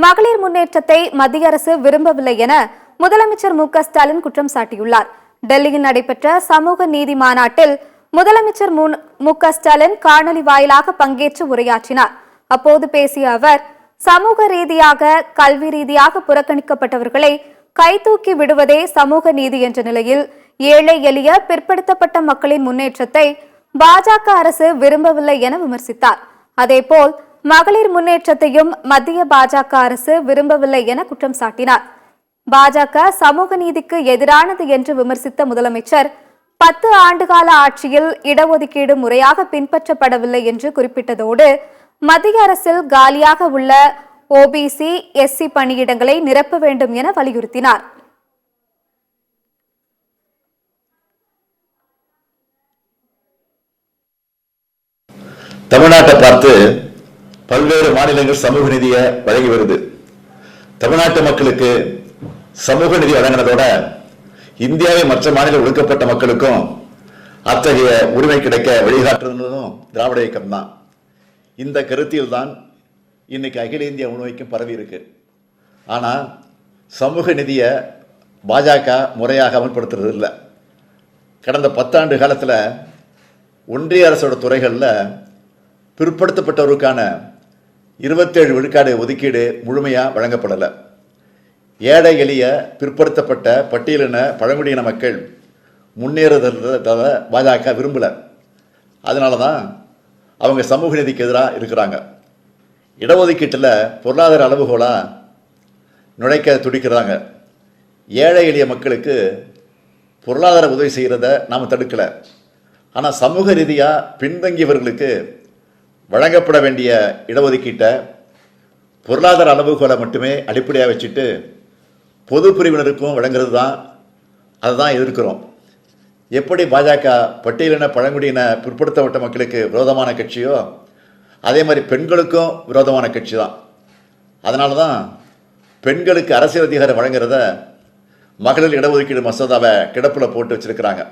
மகளிர் முன்னேற்றத்தை மத்திய அரசு விரும்பவில்லை என முதலமைச்சர் மு.க.ஸ்டாலின் குற்றம் சாட்டியுள்ளார். டெல்லியில் நடைபெற்ற சமூக நீதி மாநாட்டில் முதலமைச்சர் மு.க.ஸ்டாலின் காணொலி வாயிலாக பங்கேற்று உரையாற்றினார். அப்போது பேசிய அவர், சமூக ரீதியாக, கல்வி ரீதியாக புறக்கணிக்கப்பட்டவர்களை கைதூக்கி விடுவதே சமூக நீதி என்ற நிலையில் ஏழை எளிய பிற்படுத்தப்பட்ட மக்களின் முன்னேற்றத்தை பாஜக அரசு விரும்பவில்லை என விமர்சித்தார். அதேபோல் மகளிர் முன்னேற்றத்தையும் மத்திய பாஜக அரசு விரும்பவில்லை என குற்றம் சாட்டினார். பாஜக சமூக நீதிக்கு எதிரானது என்று விமர்சித்த முதலமைச்சர் 10 ஆண்டுகால ஆட்சியில் இடஒதுக்கீடு முறையாக பின்பற்றப்படவில்லை என்று குறிப்பிட்டதோடு மத்திய அரசில் காலியாக உள்ள ஓபிசி, எஸ்சி பணியிடங்களை நிரப்ப வேண்டும் என வலியுறுத்தினார். தமிழ்நாட்டை பார்த்து பல்வேறு மாநிலங்கள் சமூக நிதியை வழங்கி வருது. தமிழ்நாட்டு மக்களுக்கு சமூக நிதி வழங்கினதோட இந்தியாவின் மற்ற மாநில ஒடுக்கப்பட்ட மக்களுக்கும் அத்தகைய உரிமை கிடைக்க வழிகாட்டுறதும் திராவிட இயக்கம் தான். இந்த கருத்தில் தான் இன்னைக்கு அகில இந்திய முழுமைக்கும் பரவி இருக்கு. ஆனால் சமூக நிதியை பாஜக முறையாக அமல்படுத்துறது இல்லை. கடந்த 10 ஆண்டு காலத்தில் ஒன்றிய அரசோட துறைகளில் பிற்படுத்தப்பட்டவருக்கான 27 விழுக்காடு ஒதுக்கீடு முழுமையாக வழங்கப்படலை. ஏழை எளிய பிற்படுத்தப்பட்ட பட்டியலின பழங்குடியின மக்கள் முன்னேறுதலை பாஜக விரும்பலை. அதனால தான் அவங்க சமூக நீதிக்கு எதிராக இருக்கிறாங்க. இடஒதுக்கீட்டில் பொருளாதார அளவுகோலாக நுழைக்க துடிக்கிறாங்க. ஏழை எளிய மக்களுக்கு பொருளாதார உதவி செய்கிறத நாம் தடுக்கலை. ஆனால் சமூக ரீதியாக பின்தங்கியவர்களுக்கு வழங்கப்பட வேண்டிய இடஒதுக்கீட்டை பொருளாதார அளவுகோலை மட்டுமே அடிப்படையாக வச்சுட்டு பொது பிரிவினருக்கும் வழங்குறது தான், அதை தான் எதிர்க்கிறோம். எப்படி பாஜக பட்டியலின பழங்குடியின பிற்படுத்தப்பட்ட மக்களுக்கு விரோதமான கட்சியோ அதே மாதிரி பெண்களுக்கும் விரோதமான கட்சி தான். அதனால தான் பெண்களுக்கு அரசியல் அதிகாரம் வழங்குறத மகளிர் இடஒதுக்கீடு மசோதாவை கிடப்பில் போட்டு வச்சிருக்கிறாங்க.